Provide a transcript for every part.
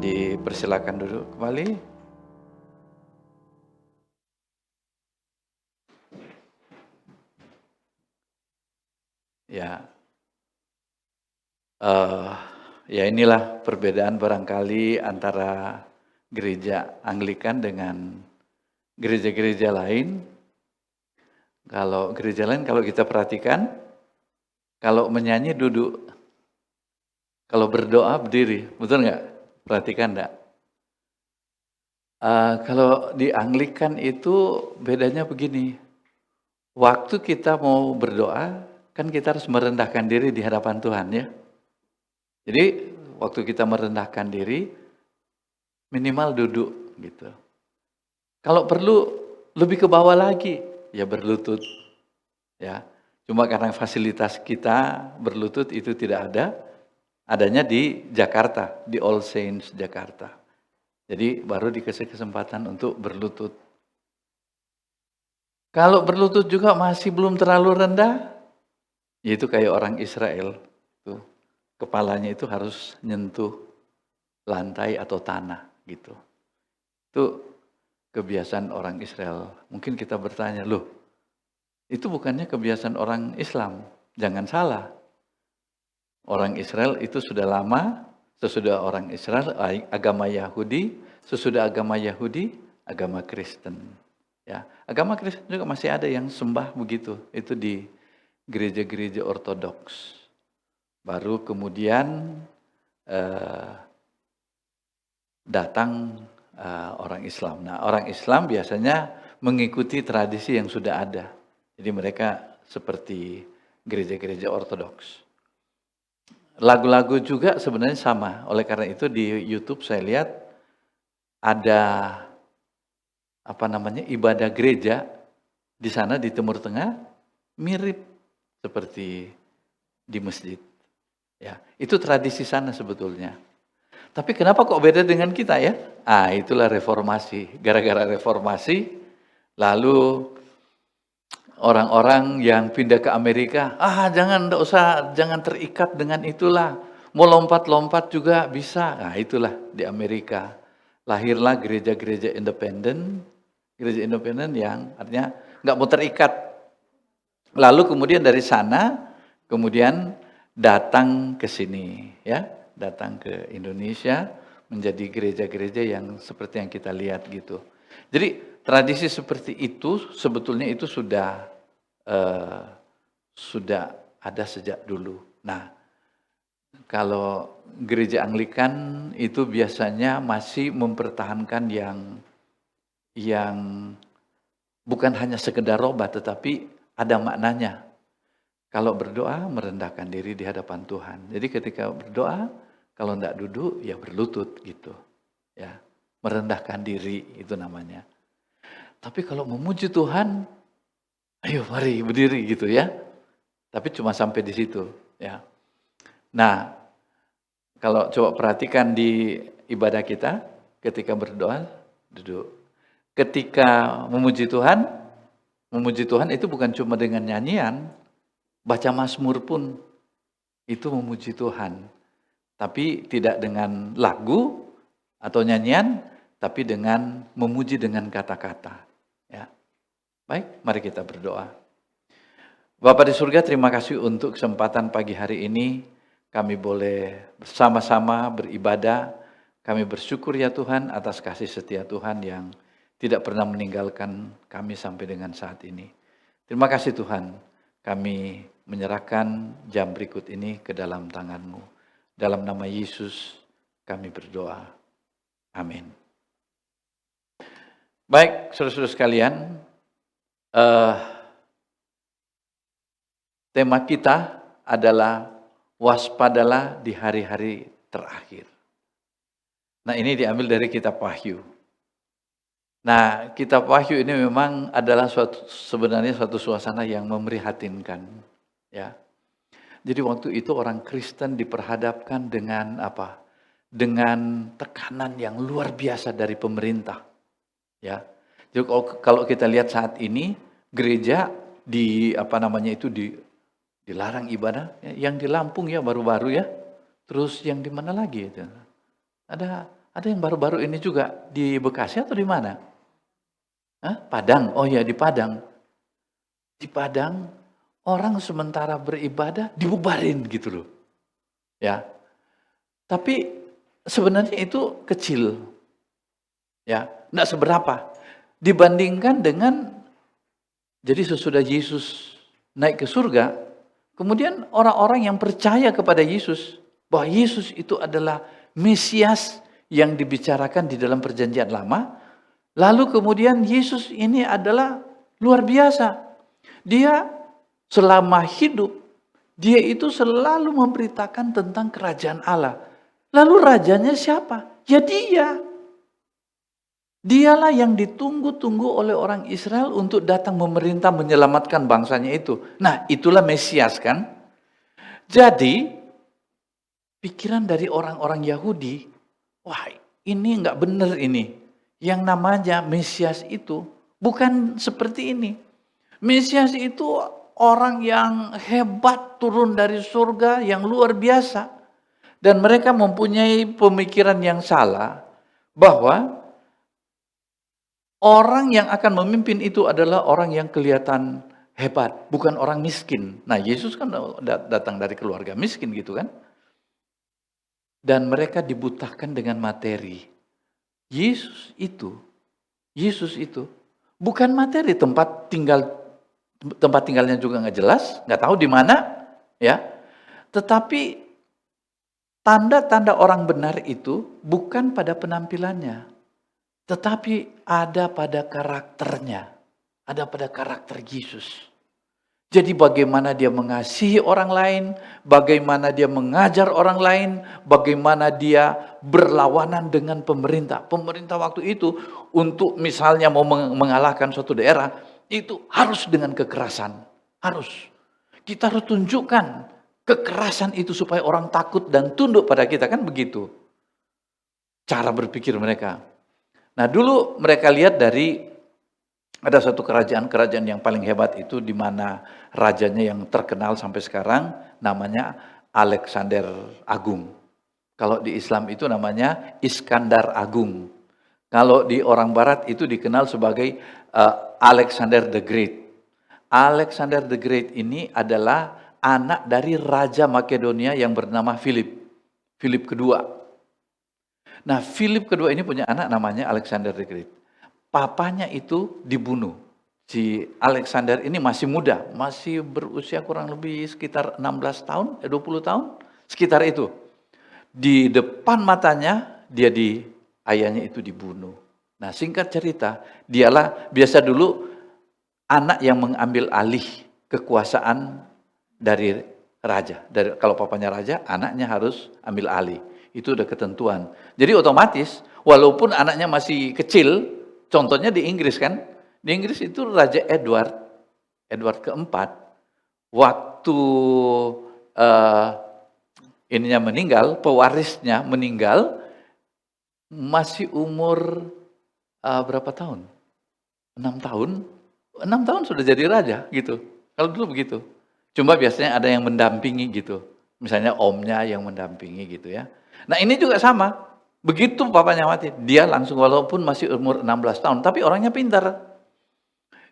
Dipersilakan duduk kembali. Ya, eh, ya inilah perbedaan barangkali antara gereja Anglikan dengan gereja-gereja lain. Kalau gereja lain kalau kita perhatikan, kalau menyanyi duduk, kalau berdoa berdiri, betul nggak? Perhatikan nggak? Kalau di Anglikan itu bedanya begini, waktu kita mau berdoa, kan kita harus merendahkan diri di hadapan Tuhan ya. Jadi waktu kita merendahkan diri, minimal duduk gitu. Kalau perlu lebih ke bawah lagi, ya berlutut ya. Cuma karena fasilitas kita berlutut itu tidak ada, adanya di Jakarta, di All Saints Jakarta. Jadi baru dikasih kesempatan untuk berlutut. Kalau berlutut juga masih belum terlalu rendah, yaitu kayak orang Israel. Tuh, kepalanya itu harus nyentuh lantai atau tanah gitu. Itu kebiasaan orang Israel. Mungkin kita bertanya, loh, itu bukannya kebiasaan orang Islam? Jangan salah. Orang Israel itu sudah lama, sesudah orang Israel agama Yahudi, sesudah agama Yahudi agama Kristen. Ya, agama Kristen juga masih ada yang sembah begitu. Itu di gereja-gereja ortodoks. Baru kemudian datang orang Islam. Nah, orang Islam biasanya mengikuti tradisi yang sudah ada. Jadi mereka seperti gereja-gereja ortodoks. Lagu-lagu juga sebenarnya sama. Oleh karena itu di YouTube saya lihat ada ibadah gereja di sana di Timur Tengah mirip seperti di masjid. Ya, itu tradisi sana sebetulnya. Tapi kenapa kok beda dengan kita ya? Itulah reformasi. Gara-gara reformasi, lalu orang-orang yang pindah ke Amerika, enggak usah, jangan terikat dengan itulah. Mau lompat-lompat juga bisa. Nah, itulah di Amerika. Lahirlah gereja-gereja independen, yang artinya nggak mau terikat. Lalu kemudian dari sana, kemudian datang ke sini, ya, datang ke Indonesia menjadi gereja-gereja yang seperti yang kita lihat gitu. Jadi tradisi seperti itu sebetulnya itu sudah ada sejak dulu. Nah, kalau gereja Anglikan itu biasanya masih mempertahankan yang bukan hanya sekedar obat, tetapi ada maknanya. Kalau berdoa, merendahkan diri di hadapan Tuhan. Jadi ketika berdoa, kalau tidak duduk, ya berlutut gitu. Ya, merendahkan diri itu namanya. Tapi kalau memuji Tuhan, ayo mari berdiri gitu ya. Tapi cuma sampai di situ ya. Nah, kalau coba perhatikan di ibadah kita, ketika berdoa, duduk. Ketika memuji Tuhan itu bukan cuma dengan nyanyian, baca Mazmur pun itu memuji Tuhan. Tapi tidak dengan lagu atau nyanyian, tapi dengan memuji dengan kata-kata. Ya. Baik, mari kita berdoa. Bapa di surga, terima kasih untuk kesempatan pagi hari ini. Kami boleh bersama-sama beribadah. Kami bersyukur ya Tuhan atas kasih setia Tuhan yang tidak pernah meninggalkan kami sampai dengan saat ini. Terima kasih Tuhan, kami menyerahkan jam berikut ini ke dalam tangan-Mu. Dalam nama Yesus kami berdoa. Amin. Baik, saudara-saudara sekalian, tema kita adalah waspadalah di hari-hari terakhir. Nah, ini diambil dari kitab Wahyu. Nah, kitab Wahyu ini memang adalah sebenarnya suatu suasana yang memprihatinkan, ya. Jadi waktu itu orang Kristen diperhadapkan dengan apa? Dengan tekanan yang luar biasa dari pemerintah, ya. Jadi kalau kita lihat saat ini gereja dilarang ibadah, yang di Lampung ya baru-baru ya. Terus yang di mana lagi itu? Ada Ada yang baru-baru ini juga di Bekasi atau di mana? Hah? Padang. Oh ya, di Padang. Di Padang orang sementara beribadah dibubarin gitu loh. Ya. Tapi sebenarnya itu kecil. Ya, enggak seberapa dibandingkan dengan jadi sesudah Yesus naik ke surga, kemudian orang-orang yang percaya kepada Yesus, bahwa Yesus itu adalah Mesias yang dibicarakan di dalam perjanjian lama, lalu kemudian Yesus ini adalah luar biasa. Dia selama hidup, dia itu selalu memberitakan tentang kerajaan Allah. Lalu rajanya siapa? Ya dia. Dialah yang ditunggu-tunggu oleh orang Israel untuk datang memerintah menyelamatkan bangsanya itu. Nah, itulah Mesias kan? Jadi, pikiran dari orang-orang Yahudi, wah ini nggak benar ini. Yang namanya Mesias itu bukan seperti ini. Mesias itu orang yang hebat turun dari surga yang luar biasa. Dan mereka mempunyai pemikiran yang salah bahwa orang yang akan memimpin itu adalah orang yang kelihatan hebat, bukan orang miskin. Nah, Yesus kan datang dari keluarga miskin gitu kan. Dan mereka dibutahkan dengan materi. Yesus itu bukan materi, tempat tinggalnya juga nggak jelas, nggak tahu di mana, ya. Tetapi tanda-tanda orang benar itu bukan pada penampilannya, tetapi ada pada karakternya, ada pada karakter Yesus. Jadi bagaimana dia mengasihi orang lain, bagaimana dia mengajar orang lain, bagaimana dia berlawanan dengan pemerintah. Pemerintah waktu itu untuk misalnya mau mengalahkan suatu daerah, itu harus dengan kekerasan. Harus. Kita harus tunjukkan kekerasan itu supaya orang takut dan tunduk pada kita, kan begitu. Cara berpikir mereka. Nah dulu mereka lihat dari ada satu kerajaan yang paling hebat itu di mana rajanya yang terkenal sampai sekarang namanya Alexander Agung. Kalau di Islam itu namanya Iskandar Agung. Kalau di orang Barat itu dikenal sebagai Alexander the Great. Alexander the Great ini adalah anak dari Raja Makedonia yang bernama Philip kedua. Nah, Philip kedua ini punya anak namanya Alexander the Great. Papanya itu dibunuh. Si Alexander ini masih muda, masih berusia kurang lebih sekitar 16 tahun, 20 tahun, sekitar itu. Di depan matanya ayahnya itu dibunuh. Nah, singkat cerita, dialah biasa dulu anak yang mengambil alih kekuasaan dari raja. Kalau papanya raja, anaknya harus ambil alih. Itu udah ketentuan. Jadi otomatis walaupun anaknya masih kecil, contohnya di Inggris kan, di Inggris itu Raja Edward keempat, waktu pewarisnya meninggal, masih umur berapa tahun? 6 tahun. 6 tahun sudah jadi raja gitu. Kalau dulu begitu. Cuma biasanya ada yang mendampingi gitu. Misalnya omnya yang mendampingi gitu ya. Nah ini juga sama, begitu papanya mati, dia langsung walaupun masih umur 16 tahun, tapi orangnya pintar.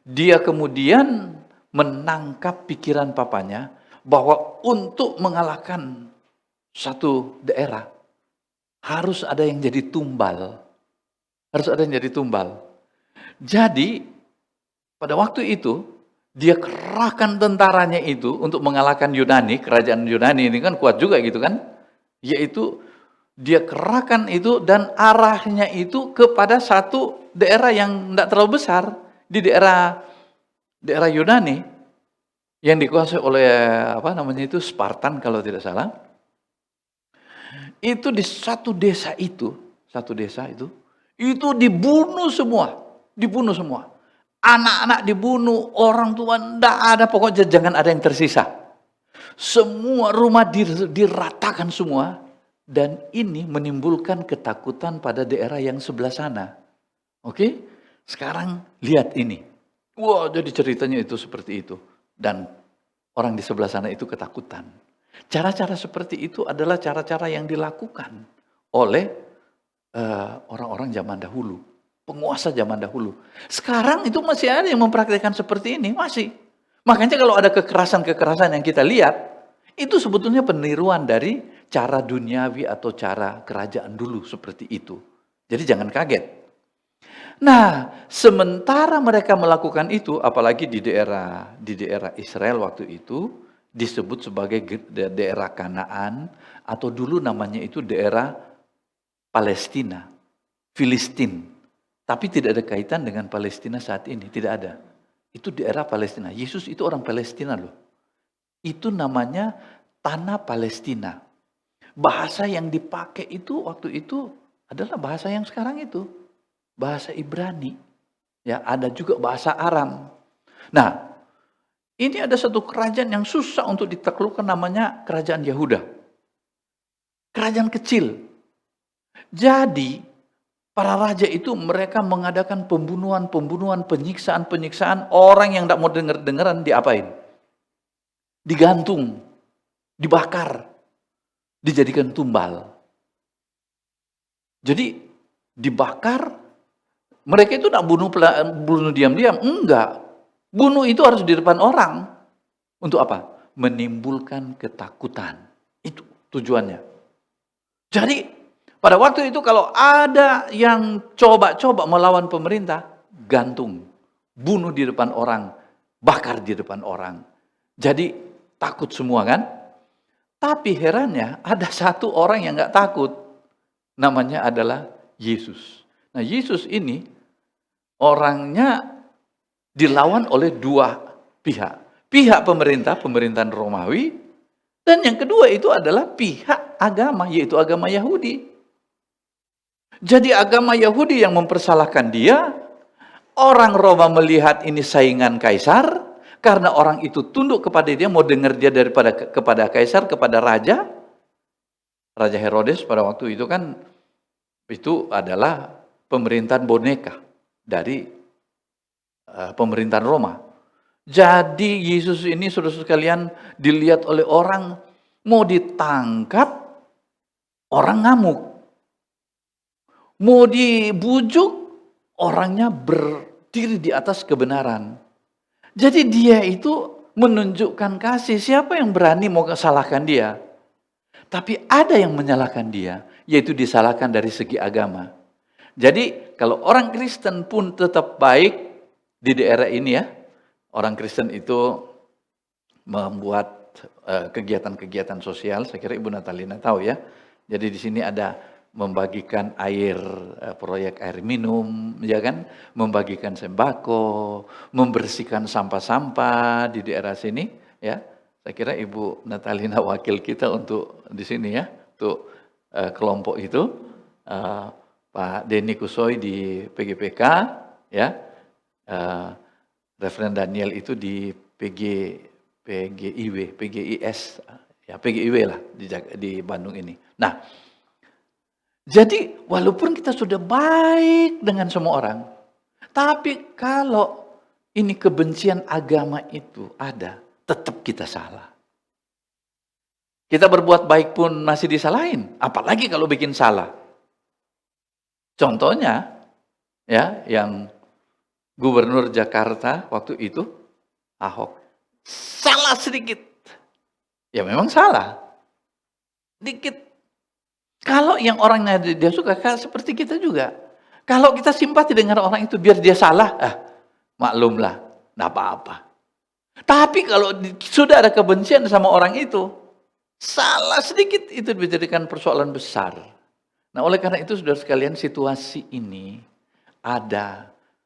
Dia kemudian menangkap pikiran papanya bahwa untuk mengalahkan satu daerah, harus ada yang jadi tumbal. Harus ada yang jadi tumbal. Jadi, pada waktu itu, dia kerahkan tentaranya itu untuk mengalahkan Yunani, kerajaan Yunani ini kan kuat juga gitu kan, yaitu dia kerahkan itu dan arahnya itu kepada satu daerah yang tidak terlalu besar di daerah Yunani yang dikuasai oleh Spartan kalau tidak salah. Itu di satu desa itu dibunuh semua. Anak-anak dibunuh, orang tua tidak ada, pokoknya jangan ada yang tersisa. Semua rumah diratakan semua. Dan ini menimbulkan ketakutan pada daerah yang sebelah sana. Oke? Sekarang lihat ini. Wah, jadi ceritanya itu seperti itu. Dan orang di sebelah sana itu ketakutan. Cara-cara seperti itu adalah cara-cara yang dilakukan oleh orang-orang zaman dahulu, penguasa zaman dahulu. Sekarang itu masih ada yang mempraktikkan seperti ini, masih. Makanya kalau ada kekerasan-kekerasan yang kita lihat, itu sebetulnya peniruan dari cara duniawi atau cara kerajaan dulu seperti itu. Jadi jangan kaget. Nah, sementara mereka melakukan itu, apalagi di daerah Israel waktu itu, disebut sebagai daerah Kanaan, atau dulu namanya itu daerah Palestina, Filistin. Tapi tidak ada kaitan dengan Palestina saat ini, tidak ada. Itu daerah Palestina. Yesus itu orang Palestina loh. Itu namanya tanah Palestina. Bahasa yang dipakai itu waktu itu adalah bahasa yang sekarang itu. Bahasa Ibrani. Ya, ada juga bahasa Aram. Nah, ini ada satu kerajaan yang susah untuk ditaklukkan, namanya kerajaan Yehuda. Kerajaan kecil. Jadi, para raja itu mereka mengadakan pembunuhan, penyiksaan, orang yang tidak mau dengar-dengaran diapain? Digantung, dibakar, dijadikan tumbal. Jadi, dibakar. Mereka itu tidak bunuh diam-diam, enggak. Bunuh itu harus di depan orang. Untuk apa? Menimbulkan ketakutan. Itu tujuannya. Jadi, pada waktu itu kalau ada yang coba-coba melawan pemerintah, gantung. Bunuh di depan orang, bakar di depan orang. Jadi, takut semua kan? Tapi herannya, ada satu orang yang nggak takut. Namanya adalah Yesus. Nah, Yesus ini orangnya dilawan oleh dua pihak. Pihak pemerintah, pemerintahan Romawi, dan yang kedua itu adalah pihak agama, yaitu agama Yahudi. Jadi agama Yahudi yang mempersalahkan dia, orang Roma melihat ini saingan kaisar, karena orang itu tunduk kepada dia, mau dengar dia kepada kaisar, kepada raja. Raja Herodes pada waktu itu kan, itu adalah pemerintahan boneka dari pemerintahan Roma. Jadi Yesus ini, saudara sekalian, dilihat oleh orang, mau ditangkap, orang ngamuk. Mau dibujuk, orangnya berdiri di atas kebenaran. Jadi dia itu menunjukkan kasih. Siapa yang berani mau salahkan dia? Tapi ada yang menyalahkan dia, yaitu disalahkan dari segi agama. Jadi kalau orang Kristen pun tetap baik di daerah ini ya. Orang Kristen itu membuat kegiatan-kegiatan sosial. Saya kira Ibu Natalina tahu ya. Jadi di sini ada membagikan air, proyek air minum, ya kan, membagikan sembako, membersihkan sampah-sampah di daerah sini, ya. Saya kira Ibu Natalina wakil kita untuk di sini ya, untuk kelompok itu. Pak Denny Kusoy di PGPK, ya. Reverend Daniel itu di PGIS, ya PGIW lah di Bandung ini. Nah, jadi walaupun kita sudah baik dengan semua orang, tapi kalau ini kebencian agama itu ada, tetap kita salah. Kita berbuat baik pun masih disalahin, apalagi kalau bikin salah. Contohnya, ya, yang Gubernur Jakarta waktu itu, Ahok, salah sedikit. Ya memang salah. Dikit. Kalau yang orangnya dia suka, seperti kita juga. Kalau kita simpati dengan orang itu, biar dia salah, maklumlah, enggak apa-apa. Tapi kalau sudah ada kebencian sama orang itu, salah sedikit, itu dijadikan persoalan besar. Nah, oleh karena itu, saudara sekalian, situasi ini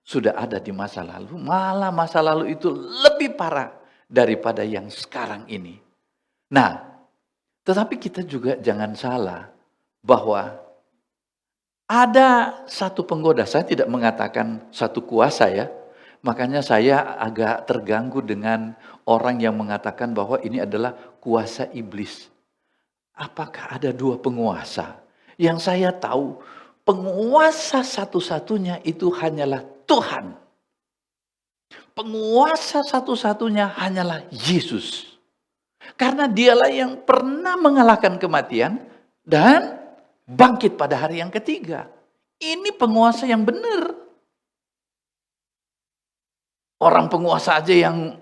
sudah ada di masa lalu, malah masa lalu itu lebih parah daripada yang sekarang ini. Nah, tetapi kita juga jangan salah bahwa ada satu penggoda. Saya tidak mengatakan satu kuasa ya. Makanya saya agak terganggu dengan orang yang mengatakan bahwa ini adalah kuasa iblis. Apakah ada dua penguasa? Yang saya tahu, penguasa satu-satunya itu hanyalah Tuhan. Penguasa satu-satunya hanyalah Yesus. Karena dialah yang pernah mengalahkan kematian dan bangkit pada hari yang ketiga. Ini penguasa yang benar. Orang penguasa aja yang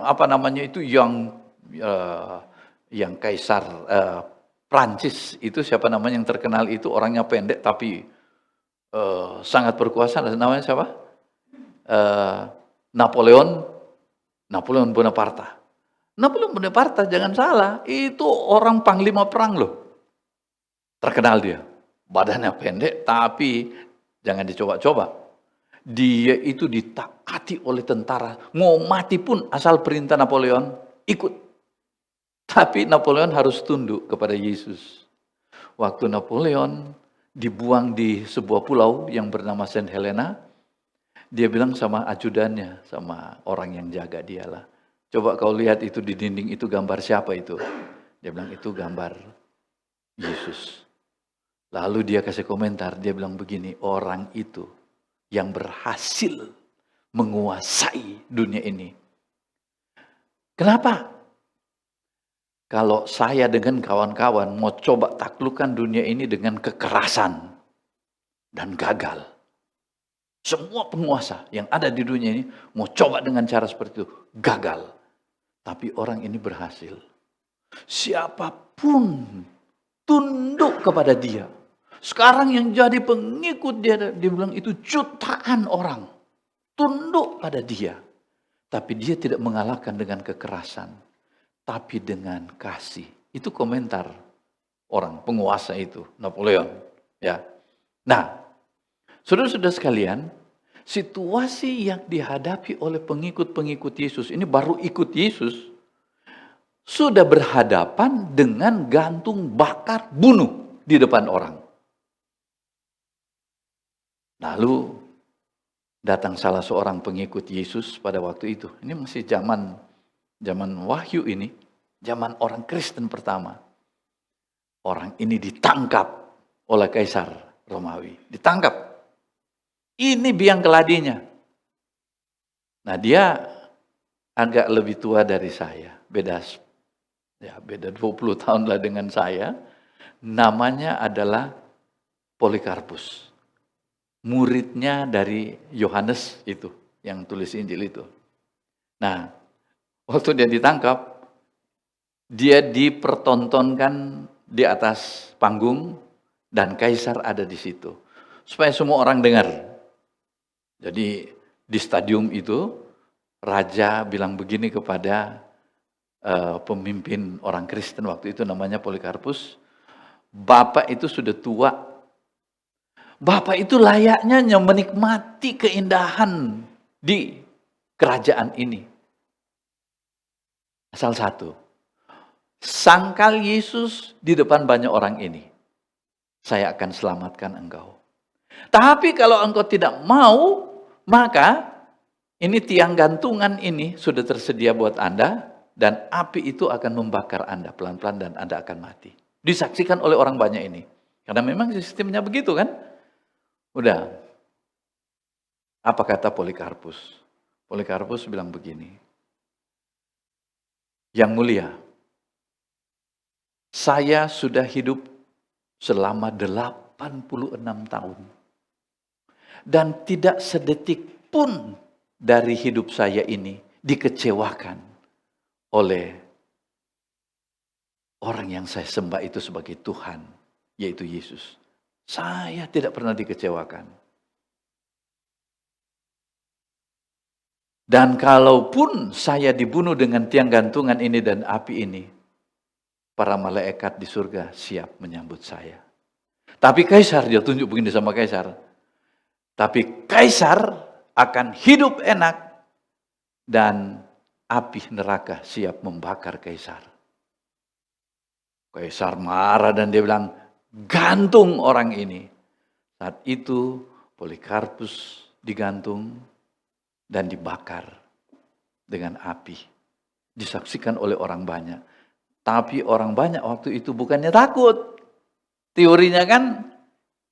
apa namanya itu yang kaisar Prancis itu siapa namanya yang terkenal itu orangnya pendek tapi sangat berkuasa, namanya siapa? Napoleon Bonaparte. Napoleon Bonaparte jangan salah, itu orang panglima perang loh. Terkenal dia. Badannya pendek tapi jangan dicoba-coba. Dia itu ditaati oleh tentara. Mau mati pun asal perintah Napoleon, ikut. Tapi Napoleon harus tunduk kepada Yesus. Waktu Napoleon dibuang di sebuah pulau yang bernama Saint Helena, dia bilang sama ajudannya, sama orang yang jaga dialah, coba kau lihat itu di dinding itu gambar siapa itu? Dia bilang itu gambar Yesus. Lalu dia kasih komentar, dia bilang begini, orang itu yang berhasil menguasai dunia ini. Kenapa? Kalau saya dengan kawan-kawan mau coba taklukkan dunia ini dengan kekerasan dan gagal. Semua penguasa yang ada di dunia ini mau coba dengan cara seperti itu, gagal. Tapi orang ini berhasil. Siapapun tunduk kepada dia. Sekarang yang jadi pengikut dia bilang itu jutaan orang. Tunduk pada dia. Tapi dia tidak mengalahkan dengan kekerasan. Tapi dengan kasih. Itu komentar orang penguasa itu, Napoleon. Ya. Nah, saudara-saudara sekalian, situasi yang dihadapi oleh pengikut-pengikut Yesus, ini baru ikut Yesus, sudah berhadapan dengan gantung, bakar, bunuh di depan orang. Lalu datang salah seorang pengikut Yesus pada waktu itu. Ini masih zaman Wahyu ini, zaman orang Kristen pertama. Orang ini ditangkap oleh Kaisar Romawi. Ditangkap. Ini biang keladinya. Nah, dia agak lebih tua dari saya. Beda 20 tahun lah dengan saya. Namanya adalah Polikarpus. Muridnya dari Yohanes itu, yang tulis Injil itu. Nah, waktu dia ditangkap, dia dipertontonkan di atas panggung dan kaisar ada di situ. Supaya semua orang dengar. Jadi di stadium itu, raja bilang begini kepada pemimpin orang Kristen waktu itu namanya Polikarpus, Bapak itu sudah tua. Bapak itu layaknya menikmati keindahan di kerajaan ini. Asal satu, sangkal Yesus di depan banyak orang ini. Saya akan selamatkan engkau. Tapi kalau engkau tidak mau, maka ini tiang gantungan ini sudah tersedia buat Anda, dan api itu akan membakar Anda pelan-pelan dan Anda akan mati. Disaksikan oleh orang banyak ini. Karena memang sistemnya begitu kan. Udah. Apa kata Polikarpus? Polikarpus bilang begini. Yang mulia, saya sudah hidup selama 86 tahun. Dan tidak sedetik pun dari hidup saya ini dikecewakan oleh orang yang saya sembah itu sebagai Tuhan, yaitu Yesus. Saya tidak pernah dikecewakan. Dan kalaupun saya dibunuh dengan tiang gantungan ini dan api ini, para malaikat di surga siap menyambut saya. Tapi Kaisar, dia tunjuk begini sama Kaisar. Tapi Kaisar akan hidup enak dan api neraka siap membakar Kaisar. Kaisar marah dan dia bilang, gantung orang ini. Saat itu Polikarpus digantung dan dibakar dengan api. Disaksikan oleh orang banyak. Tapi orang banyak waktu itu bukannya takut. Teorinya kan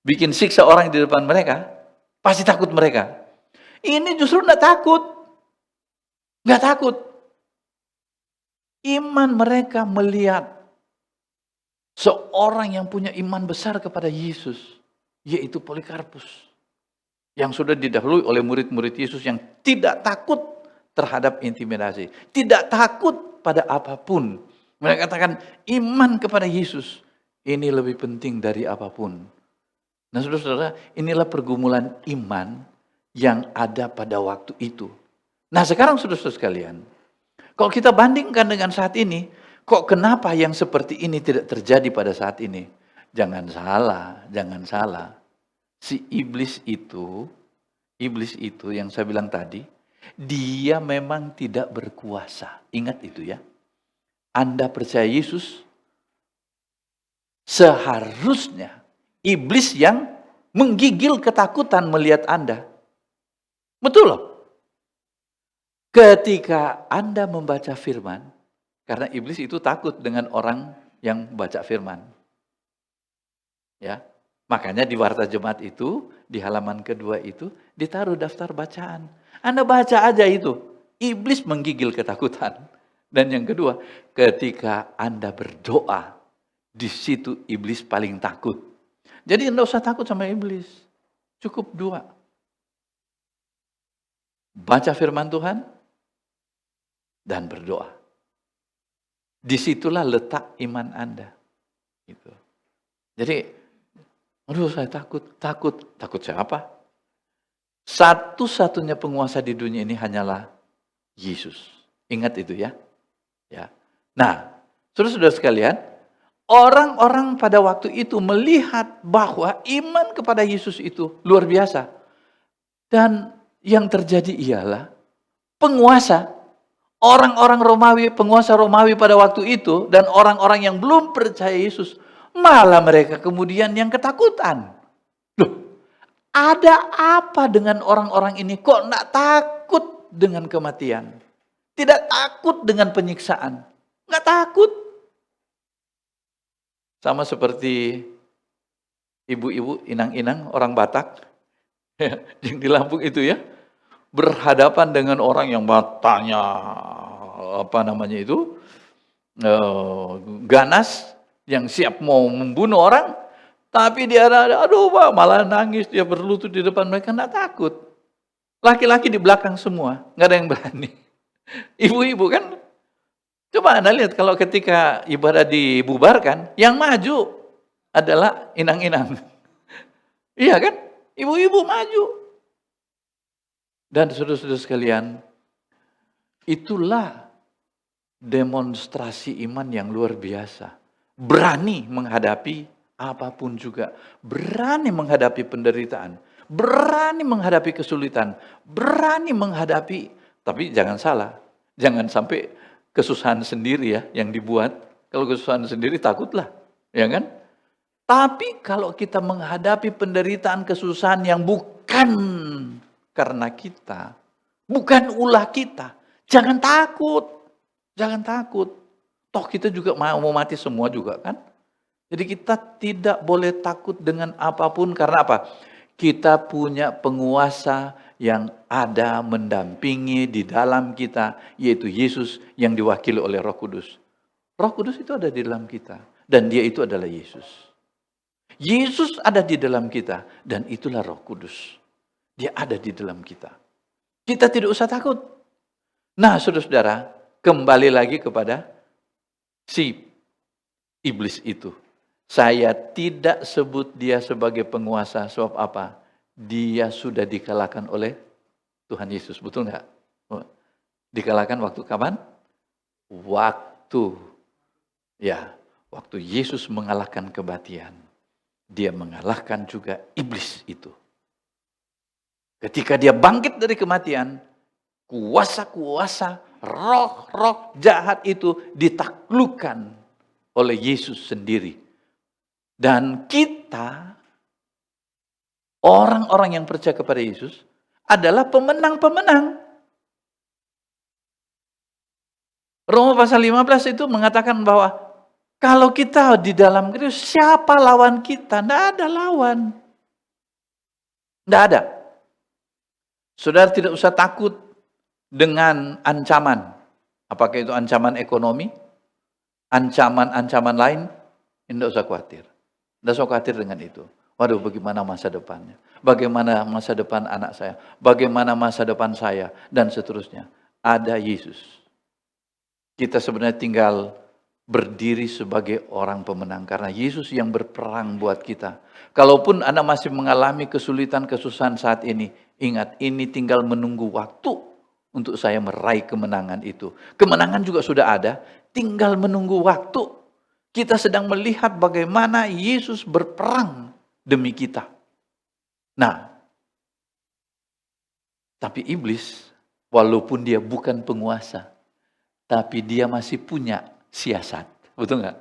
bikin siksa orang di depan mereka. Pasti takut mereka. Ini justru enggak takut. Enggak takut. Iman mereka melihat seorang yang punya iman besar kepada Yesus, yaitu Polikarpus, yang sudah didahului oleh murid-murid Yesus yang tidak takut terhadap intimidasi, tidak takut pada apapun. Mereka katakan iman kepada Yesus ini lebih penting dari apapun. Nah, saudara-saudara, inilah pergumulan iman yang ada pada waktu itu. Nah, sekarang saudara-saudara sekalian, kalau kita bandingkan dengan saat ini, kok kenapa yang seperti ini tidak terjadi pada saat ini? Jangan salah, jangan salah. Si iblis itu yang saya bilang tadi, dia memang tidak berkuasa. Ingat itu ya. Anda percaya Yesus, seharusnya iblis yang menggigil ketakutan melihat Anda. Betul loh. Ketika Anda membaca firman, karena iblis itu takut dengan orang yang baca firman. Ya. Makanya di Warta Jemaat itu, di halaman kedua itu, ditaruh daftar bacaan. Anda baca aja itu. Iblis menggigil ketakutan. Dan yang kedua, ketika Anda berdoa, di situ iblis paling takut. Jadi Anda usah takut sama iblis. Cukup dua. Baca firman Tuhan, dan berdoa. Disitulah letak iman Anda. Gitu. Jadi, aduh saya takut siapa? Satu-satunya penguasa di dunia ini hanyalah Yesus. Ingat itu ya. Ya. Nah, saudara-saudara sekalian, orang-orang pada waktu itu melihat bahwa iman kepada Yesus itu luar biasa. Dan yang terjadi ialah penguasa, orang-orang Romawi, penguasa Romawi pada waktu itu, dan orang-orang yang belum percaya Yesus, malah mereka kemudian yang ketakutan. Loh, ada apa dengan orang-orang ini? Kok tidak takut dengan kematian? Tidak takut dengan penyiksaan? Nggak takut. Sama seperti ibu-ibu, inang-inang, orang Batak, yang di Lampung itu ya, berhadapan dengan orang yang matanya, ganas, yang siap mau membunuh orang, tapi dia aduh Pak, malah nangis, dia berlutut di depan mereka, nggak takut. Laki-laki di belakang semua, nggak ada yang berani. Ibu-ibu kan, coba Anda lihat kalau ketika ibadah dibubarkan, yang maju adalah inang-inang. Iya kan? Ibu-ibu maju. Dan saudara-saudara sekalian, itulah demonstrasi iman yang luar biasa. Berani menghadapi apapun juga. Berani menghadapi penderitaan. Berani menghadapi kesulitan. Berani menghadapi, tapi jangan salah. Jangan sampai kesusahan sendiri ya yang dibuat. Kalau kesusahan sendiri takutlah. Ya kan? Tapi kalau kita menghadapi penderitaan kesusahan yang bukan karena kita, bukan ulah kita, jangan takut. Jangan takut. Toh kita juga mau mati semua juga kan. Jadi kita tidak boleh takut dengan apapun karena apa? Kita punya penguasa yang ada mendampingi di dalam kita, yaitu Yesus yang diwakili oleh Roh Kudus. Roh Kudus itu ada di dalam kita dan dia itu adalah Yesus. Yesus ada di dalam kita dan itulah Roh Kudus. Dia ada di dalam kita. Kita tidak usah takut. Nah, saudara-saudara, kembali lagi kepada si iblis itu. Saya tidak sebut dia sebagai penguasa, sebab apa? Dia sudah dikalahkan oleh Tuhan Yesus, betul nggak? Dikalahkan waktu kapan? Waktu Yesus mengalahkan kematian. Dia mengalahkan juga iblis itu. Ketika dia bangkit dari kematian, kuasa-kuasa, roh-roh jahat itu ditaklukkan oleh Yesus sendiri. Dan kita, orang-orang yang percaya kepada Yesus, adalah pemenang-pemenang. Roma pasal 15 itu mengatakan bahwa kalau kita di dalam Kristus, siapa lawan kita? Tidak ada lawan. Tidak ada. Saudara tidak usah takut dengan ancaman. Apakah itu ancaman ekonomi? Ancaman-ancaman lain? Tidak usah khawatir. Tidak usah khawatir dengan itu. Waduh, bagaimana masa depannya? Bagaimana masa depan anak saya? Bagaimana masa depan saya? Dan seterusnya. Ada Yesus. Kita sebenarnya tinggal berdiri sebagai orang pemenang. Karena Yesus yang berperang buat kita. Kalaupun Anda masih mengalami kesulitan, kesusahan saat ini, ingat, ini tinggal menunggu waktu untuk saya meraih kemenangan itu. Kemenangan juga sudah ada, tinggal menunggu waktu. Kita sedang melihat bagaimana Yesus berperang demi kita. Nah, tapi iblis, walaupun dia bukan penguasa, tapi dia masih punya siasat. Betul nggak?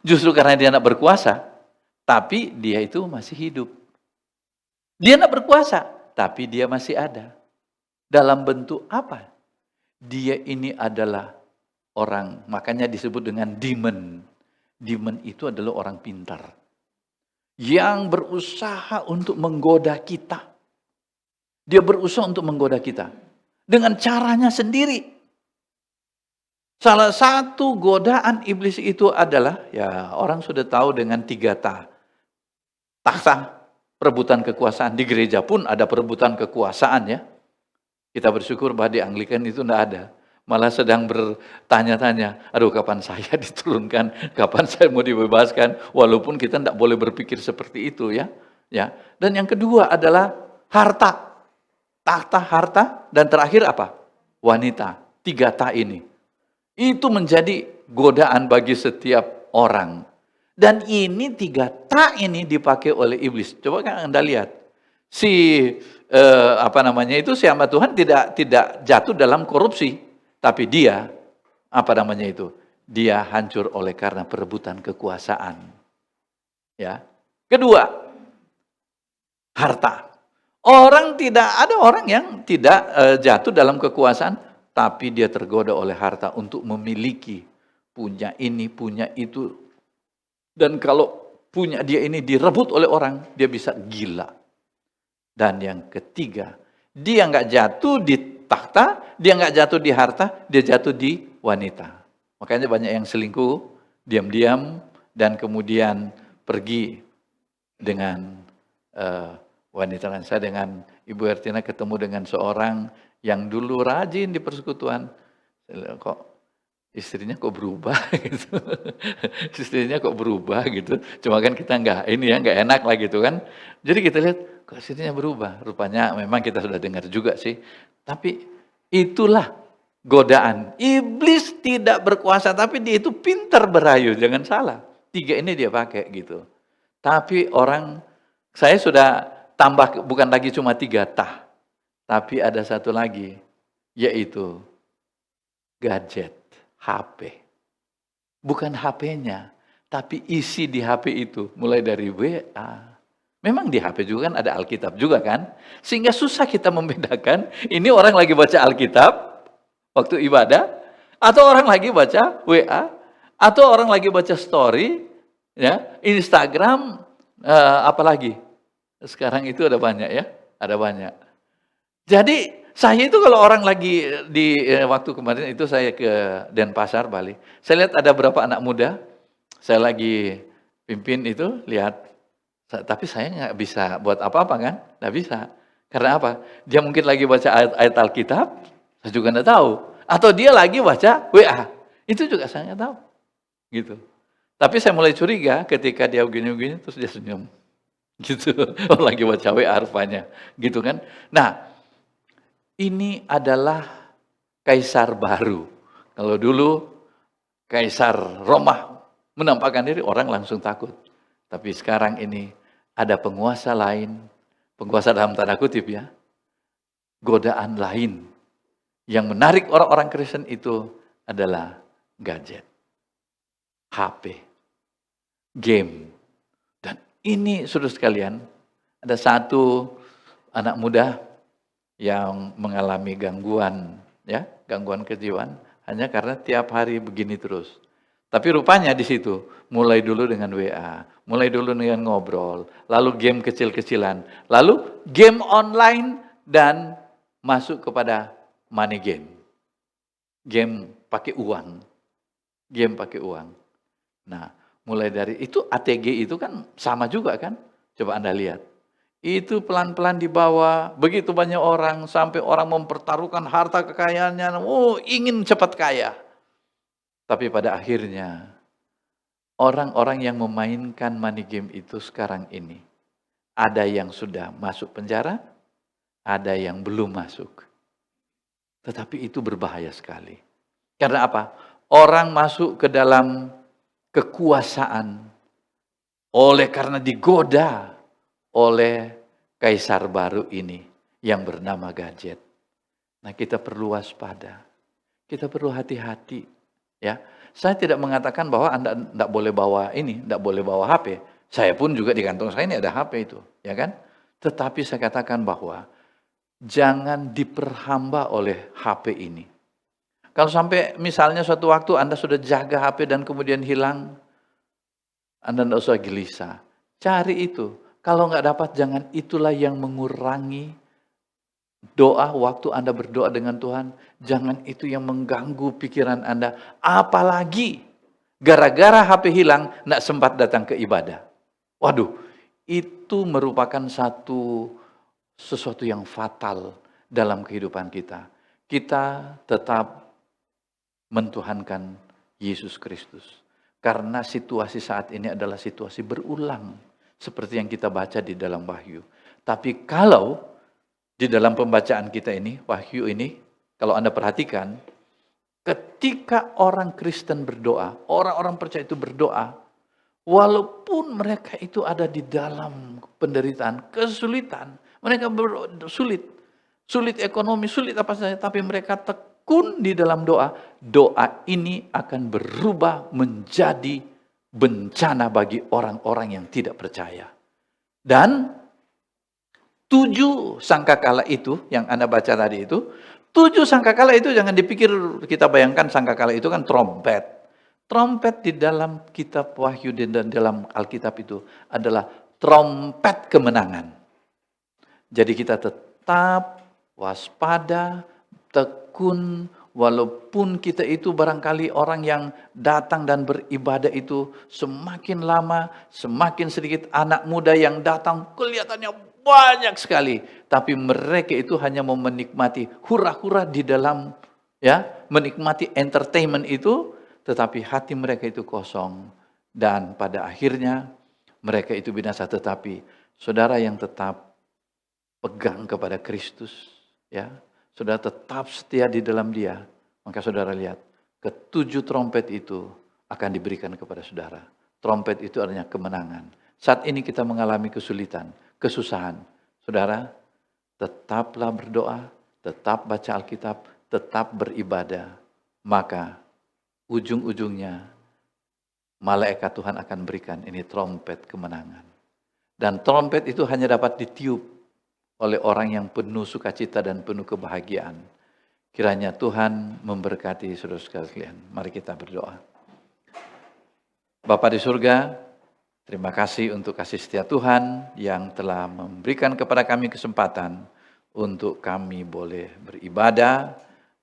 Justru karena dia nak berkuasa, tapi dia itu masih hidup. Dia nak berkuasa, tapi dia masih ada. Dalam bentuk apa? Dia ini adalah orang, makanya disebut dengan demon. Demon itu adalah orang pintar. Yang berusaha untuk menggoda kita. Dia berusaha untuk menggoda kita. Dengan caranya sendiri. Salah satu godaan iblis itu adalah, ya orang sudah tahu dengan 3 takhta, perebutan kekuasaan. Di gereja pun ada perebutan kekuasaan ya. Kita bersyukur bahwa di Anglikan itu tidak ada. Malah sedang bertanya-tanya, aduh kapan saya diturunkan, kapan saya mau dibebaskan, walaupun kita tidak boleh berpikir seperti itu ya. Dan yang kedua adalah harta. Tahta, harta, dan terakhir apa? Wanita. 3 ta ini. Itu menjadi godaan bagi setiap orang. Dan ini 3 ta ini dipakai oleh iblis. Coba kan Anda lihat. Si si hamba Tuhan tidak jatuh dalam korupsi. Tapi dia, dia hancur oleh karena perebutan kekuasaan. Ya. Kedua, harta. Ada orang yang tidak jatuh dalam kekuasaan, tapi dia tergoda oleh harta untuk memiliki, punya ini, punya itu. Dan kalau punya dia ini direbut oleh orang, dia bisa gila. Dan yang ketiga, dia nggak jatuh di takhta, dia nggak jatuh di harta, dia jatuh di wanita. Makanya banyak yang selingkuh, diam-diam, dan kemudian pergi dengan wanita. Saya dengan Ibu Ertina ketemu dengan seorang yang dulu rajin di persekutuan. Kok istrinya kok berubah gitu. Istrinya kok berubah gitu. Cuma kan kita nggak enak lah gitu kan. Jadi kita lihat kok istrinya berubah. Rupanya memang kita sudah dengar juga sih. Tapi itulah godaan. Iblis tidak berkuasa tapi dia itu pintar berayu, jangan salah. 3 ini dia pakai gitu. Tapi saya sudah tambah, bukan lagi cuma 3 tah. Tapi ada satu lagi, yaitu gadget, HP. Bukan HP-nya, tapi isi di HP itu. Mulai dari WA. Memang di HP juga kan ada Alkitab juga kan. Sehingga susah kita membedakan, ini orang lagi baca Alkitab, waktu ibadah, atau orang lagi baca WA, atau orang lagi baca story, ya, Instagram, apalagi. Sekarang itu ada banyak ya, ada banyak. Jadi saya itu kalau orang lagi di waktu kemarin itu saya ke Denpasar, Bali. Saya lihat ada berapa anak muda, saya lagi pimpin itu, lihat. Tapi saya nggak bisa buat apa-apa kan, nggak bisa. Karena apa? Dia mungkin lagi baca ayat Alkitab, saya juga nggak tahu. Atau dia lagi baca WA, itu juga saya nggak tahu. Gitu. Tapi saya mulai curiga ketika dia begini-begini, terus dia senyum. Gitu, lagi baca WA rupanya, gitu kan. Nah, ini adalah kaisar baru. Kalau dulu kaisar Roma menampakkan diri, orang langsung takut. Tapi sekarang ini ada penguasa lain, penguasa dalam tanda kutip ya, godaan lain. Yang menarik orang-orang Kristen itu adalah gadget, HP, game. Dan ini saudara sekalian, ada satu anak muda yang mengalami gangguan kejiwaan hanya karena tiap hari begini terus. Tapi rupanya di situ mulai dulu dengan WA, mulai dulu dengan ngobrol, lalu game kecil-kecilan, lalu game online dan masuk kepada money game. Game pakai uang. Game pakai uang. Nah, Mulai dari itu ATG itu kan sama juga kan? Coba Anda lihat. Itu pelan-pelan dibawa, begitu banyak orang, sampai orang mempertaruhkan harta kekayaannya, oh ingin cepat kaya. Tapi pada akhirnya, orang-orang yang memainkan money game itu sekarang ini, ada yang sudah masuk penjara, ada yang belum masuk. Tetapi itu berbahaya sekali. Karena apa? Orang masuk ke dalam kekuasaan karena digoda oleh kaisar baru ini yang bernama gadget. Nah, kita perlu waspada. Kita perlu hati-hati, ya. Saya tidak mengatakan bahwa Anda tidak boleh bawa ini, tidak boleh bawa HP. Saya pun juga di kantong saya ini ada HP itu, ya kan? Tetapi saya katakan bahwa jangan diperhamba oleh HP ini. Kalau sampai misalnya suatu waktu Anda sudah jaga HP dan kemudian hilang, Anda tidak usah gelisah. Cari itu. Kalau nggak dapat, jangan itulah yang mengurangi doa waktu Anda berdoa dengan Tuhan. Jangan itu yang mengganggu pikiran Anda. Apalagi gara-gara HP hilang, nggak sempat datang ke ibadah. Waduh, itu merupakan sesuatu yang fatal dalam kehidupan kita. Kita tetap mentuhankan Yesus Kristus. Karena situasi saat ini adalah situasi berulang. Seperti yang kita baca di dalam Wahyu. Tapi kalau di dalam pembacaan kita ini, Wahyu ini, kalau Anda perhatikan, ketika orang Kristen berdoa, orang-orang percaya itu berdoa, walaupun mereka itu ada di dalam penderitaan, kesulitan, mereka sulit ekonomi, sulit apa saja, tapi mereka tekun di dalam doa, doa ini akan berubah menjadi bencana bagi orang-orang yang tidak percaya. Dan 7 sangkakala itu, yang Anda baca tadi itu, 7 sangkakala itu jangan dipikir, kita bayangkan sangkakala itu kan trompet. Trompet di dalam kitab Wahyu dan dalam Alkitab itu adalah trompet kemenangan. Jadi kita tetap waspada, tekun, walaupun kita itu barangkali orang yang datang dan beribadah itu semakin lama, semakin sedikit anak muda yang datang kelihatannya banyak sekali. Tapi mereka itu hanya mau menikmati hura-hura di dalam, menikmati entertainment itu, tetapi hati mereka itu kosong. Dan pada akhirnya mereka itu binasa. Tetapi saudara yang tetap pegang kepada Kristus, saudara tetap setia di dalam Dia, maka saudara lihat, ke-7 trompet itu akan diberikan kepada saudara. Trompet itu artinya kemenangan. Saat ini kita mengalami kesulitan, kesusahan. Saudara, tetaplah berdoa, tetap baca Alkitab, tetap beribadah. Maka ujung-ujungnya malaikat Tuhan akan berikan ini trompet kemenangan. Dan trompet itu hanya dapat ditiup oleh orang yang penuh sukacita dan penuh kebahagiaan. Kiranya Tuhan memberkati saudara-saudara sekalian. Mari kita berdoa. Bapa di surga, terima kasih untuk kasih setia Tuhan yang telah memberikan kepada kami kesempatan untuk kami boleh beribadah,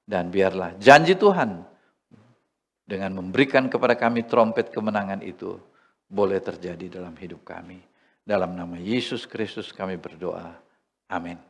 dan biarlah janji Tuhan dengan memberikan kepada kami trompet kemenangan itu boleh terjadi dalam hidup kami. Dalam nama Yesus Kristus kami berdoa. Amin.